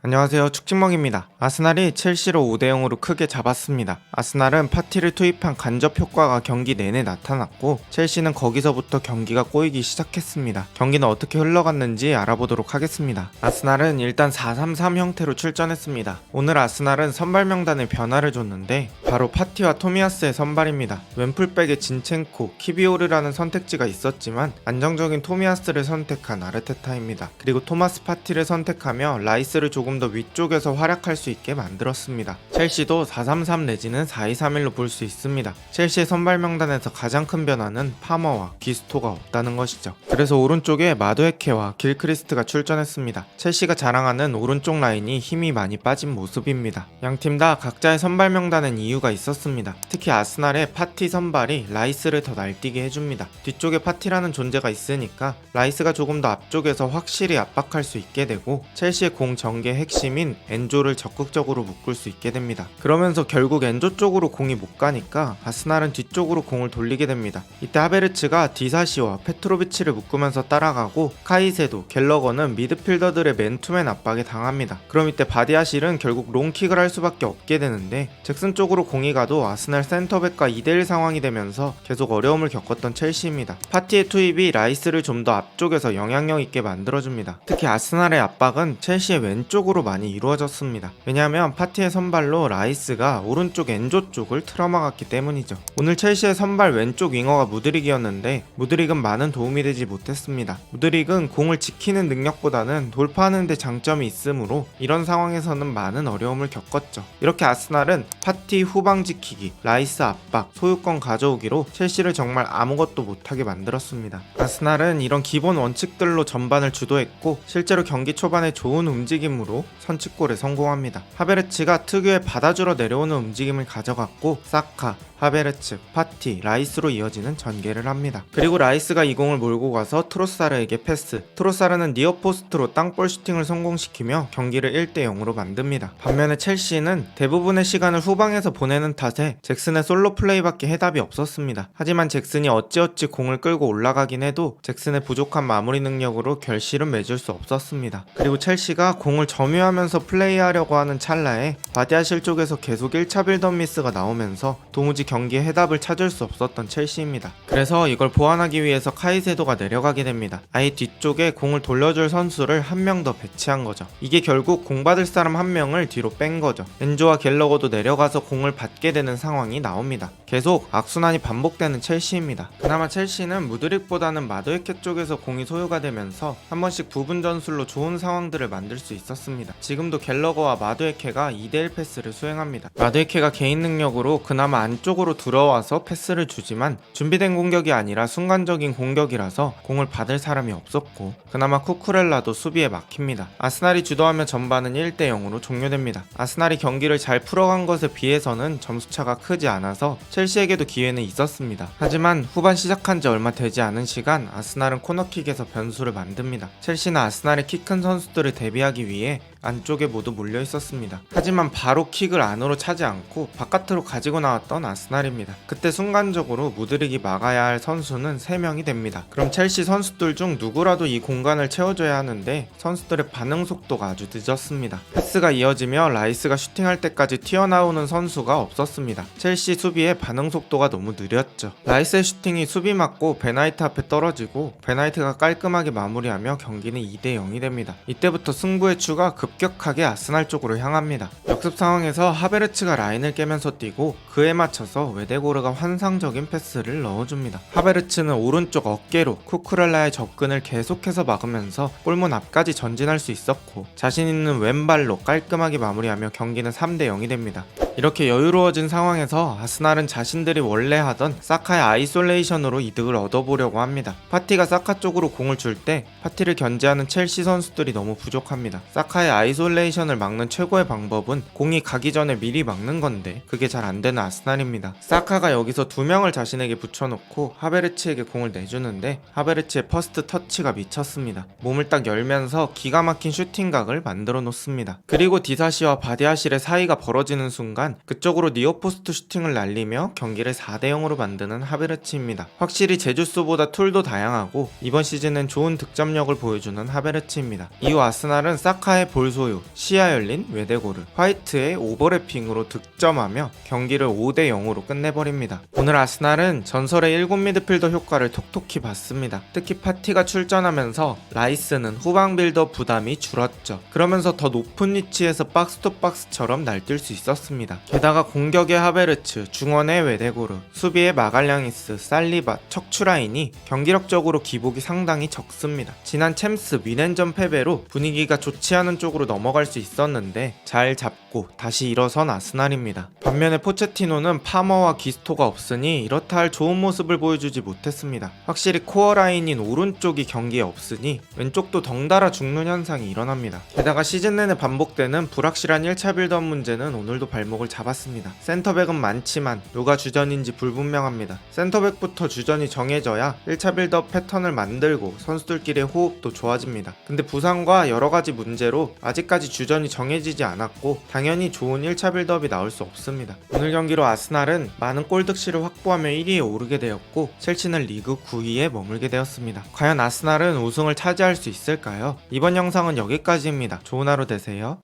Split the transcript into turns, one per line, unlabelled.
안녕하세요. 축진먹입니다. 아스날이 첼시로 5대0으로 크게 잡았습니다. 아스날은 파티를 투입한 간접 효과가 경기 내내 나타났고 첼시는 거기서부터 경기가 꼬이기 시작했습니다. 경기는 어떻게 흘러갔는지 알아보도록 하겠습니다. 아스날은 일단 4-3-3 형태로 출전했습니다. 오늘 아스날은 선발 명단에 변화를 줬는데 바로 파티와 토미야스의 선발입니다. 왼풀백에 진첸코, 키비오르라는 선택지가 있었지만 안정적인 토미야스를 선택한 아르테타입니다. 그리고 토마스 파티를 선택하며 라이스를 조금 더 위쪽에서 활약할 수 있게 만들었습니다. 첼시도 4-3-3 내지는 4-2-3-1로 볼 수 있습니다. 첼시의 선발 명단에서 가장 큰 변화는 파머와 기스토가 없다는 것이죠. 그래서 오른쪽에 마두에케와 길크리스트가 출전했습니다. 첼시가 자랑하는 오른쪽 라인이 힘이 많이 빠진 모습입니다. 양팀 다 각자의 선발 명단엔 이유가 있었습니다. 특히 아스날의 파티 선발이 라이스를 더 날뛰게 해줍니다. 뒤쪽에 파티라는 존재가 있으니까 라이스가 조금 더 앞쪽에서 확실히 압박할 수 있게 되고 첼시의 공 전개 핵심인 엔조를 적극적으로 묶을 수 있게 됩니다. 그러면서 결국 엔조 쪽으로 공이 못 가니까 아스날은 뒤쪽으로 공을 돌리게 됩니다. 이때 하베르츠가 디사시와 페트로비치를 묶으면서 따라가고 카이세도, 갤러거는 미드필더들의 맨투맨 압박에 당합니다. 그럼 이때 바디아실은 결국 롱킥을 할 수밖에 없게 되는데 잭슨 쪽으로 공이 가도 아스날 센터백과 2대1 상황이 되면서 계속 어려움을 겪었던 첼시입니다. 파티의 투입이 라이스를 좀 더 앞쪽에서 영향력 있게 만들어줍니다. 특히 아스날의 압박은 첼시의 왼쪽으로 많이 이루어졌습니다. 왜냐하면 파티의 선발로 라이스가 오른쪽 엔조 쪽을 틀어막았기 때문이죠. 오늘 첼시의 선발 왼쪽 윙어가 무드릭이었는데 무드릭은 많은 도움이 되지 못했습니다. 무드릭은 공을 지키는 능력보다는 돌파하는 데 장점이 있으므로 이런 상황에서는 많은 어려움을 겪었죠. 이렇게 아스날은 파티 후방 지키기, 라이스 압박, 소유권 가져오기로 첼시를 정말 아무것도 못하게 만들었습니다. 아스날은 이런 기본 원칙들로 전반을 주도했고 실제로 경기 초반에 좋은 움직임으로 선취골에 성공합니다. 하베르츠가 특유의 받아주러 내려오는 움직임을 가져갔고 사카, 하베르츠, 파티, 라이스로 이어지는 전개를 합니다. 그리고 라이스가 이 공을 몰고 가서 트로사르에게 패스, 트로사르는 니어포스트로 땅볼 슈팅을 성공시키며 경기를 1대0으로 만듭니다. 반면에 첼시는 대부분의 시간을 후방에서 보내는 탓에 잭슨의 솔로 플레이밖에 해답이 없었습니다. 하지만 잭슨이 어찌어찌 공을 끌고 올라가긴 해도 잭슨의 부족한 마무리 능력으로 결실은 맺을 수 없었습니다. 그리고 첼시가 공을 점유하면서 플레이하려고 하는 찰나에 바디아실 쪽에서 계속 1차 빌드업 미스가 나오면서 도무지 경기의 해답을 찾을 수 없었던 첼시입니다. 그래서 이걸 보완하기 위해서 카이세도가 내려가게 됩니다. 아예 뒤쪽에 공을 돌려줄 선수를 한 명 더 배치한 거죠. 이게 결국 공 받을 사람 한 명을 뒤로 뺀 거죠. 엔조와 갤러거도 내려가서 공을 받게 되는 상황이 나옵니다. 계속 악순환이 반복되는 첼시입니다. 그나마 첼시는 무드릭보다는 마두에케 쪽에서 공이 소유가 되면서 한 번씩 부분 전술로 좋은 상황들을 만들 수 있었습니다. 지금도 갤러거와 마두에케가 2대1 패스를 수행합니다. 마두에케가 개인 능력으로 그나마 안쪽으로 들어와서 패스를 주지만 준비된 공격이 아니라 순간적인 공격이라서 공을 받을 사람이 없었고 그나마 쿠쿠렐라도 수비에 막힙니다. 아스날이 주도하며 전반은 1대0으로 종료됩니다. 아스날이 경기를 잘 풀어간 것에 비해서는 점수차가 크지 않아서 첼시에게도 기회는 있었습니다. 하지만 후반 시작한 지 얼마 되지 않은 시간 아스날은 코너킥에서 변수를 만듭니다. 첼시는 아스날의 키 큰 선수들을 대비하기 위해 안쪽에 모두 몰려 있었습니다. 하지만 바로 킥을 안으로 차지 않고 바깥으로 가지고 나왔던 아스날입니다. 그때 순간적으로 무드릭이 막아야 할 선수는 3명이 됩니다. 그럼 첼시 선수들 중 누구라도 이 공간을 채워줘야 하는데 선수들의 반응 속도가 아주 늦었습니다. 패스가 이어지며 라이스가 슈팅할 때까지 튀어나오는 선수가 없었습니다. 첼시 수비의 반응 속도가 너무 느렸죠. 라이스의 슈팅이 수비 맞고 베나이트 앞에 떨어지고 베나이트가 깔끔하게 마무리하며 경기는 2대0이 됩니다. 이때부터 승부의 추가 급격하게 아스날 쪽으로 향합니다. 역습 상황에서 하베르츠가 라인을 깨면서 뛰고 그에 맞춰서 웨데고르가 환상적인 패스를 넣어줍니다. 하베르츠는 오른쪽 어깨로 쿠쿠렐라의 접근을 계속해서 막으면서 골문 앞까지 전진할 수 있었고 자신 있는 왼발로 깔끔하게 마무리하며 경기는 3대0이 됩니다. 이렇게 여유로워진 상황에서 아스날은 자신들이 원래 하던 사카의 아이솔레이션으로 이득을 얻어보려고 합니다. 파티가 사카 쪽으로 공을 줄 때 파티를 견제하는 첼시 선수들이 너무 부족합니다. 사카의 아이솔레이션을 막는 최고의 방법은 공이 가기 전에 미리 막는 건데 그게 잘 안되는 아스날입니다. 사카가 여기서 2명을 자신에게 붙여놓고 하베르츠에게 공을 내주는데 하베르츠의 퍼스트 터치가 미쳤습니다. 몸을 딱 열면서 기가 막힌 슈팅각을 만들어 놓습니다. 그리고 디사시와 바디아실의 사이가 벌어지는 순간 있었지만 그쪽으로 니어포스트 슈팅을 날리며 경기를 4대0으로 만드는 하베르츠입니다. 확실히 제주스보다 툴도 다양하고 이번 시즌은 좋은 득점력을 보여주는 하베르츠입니다. 이후 아스날은 사카의 볼 소유, 시야 열린 웨데고르, 화이트의 오버래핑으로 득점하며 경기를 5대0으로 끝내버립니다. 오늘 아스날은 전설의 7 미드필더 효과를 톡톡히 봤습니다. 특히 파티가 출전하면서 라이스는 후방 빌더 부담이 줄었죠. 그러면서 더 높은 위치에서 박스 투 박스처럼 날뛸 수 있었습니다. 게다가 공격의 하베르츠, 중원의 웨데고르, 수비의 마갈량이스, 살리바, 척추라인이 경기력적으로 기복이 상당히 적습니다. 지난 챔스 미넨전 패배로 분위기가 좋지 않은 쪽으로 넘어갈 수 있었는데 잘 잡고 다시 일어선 아스날입니다. 반면에 포체티노는 파머와 기스토가 없으니 이렇다 할 좋은 모습을 보여주지 못했습니다. 확실히 코어 라인인 오른쪽이 경기에 없으니 왼쪽도 덩달아 죽는 현상이 일어납니다. 게다가 시즌 내내 반복되는 불확실한 1차 빌드업 문제는 오늘도 발목을 잡았습니다. 센터백은 많지만 누가 주전인지 불분명합니다. 센터백부터 주전이 정해져야 1차 빌드업 패턴을 만들고 선수들끼리의 호흡도 좋아집니다. 근데 부상과 여러가지 문제로 아직까지 주전이 정해지지 않았고 당연히 좋은 1차 빌드업이 나올 수 없습니다. 오늘 경기로 아스날은 많은 골 득실을 확보하며 1위에 오르게 되었고 첼시는 리그 9위에 머물게 되었습니다. 과연 아스날은 우승을 차지할 수 있을까요? 이번 영상은 여기까지입니다. 좋은 하루 되세요.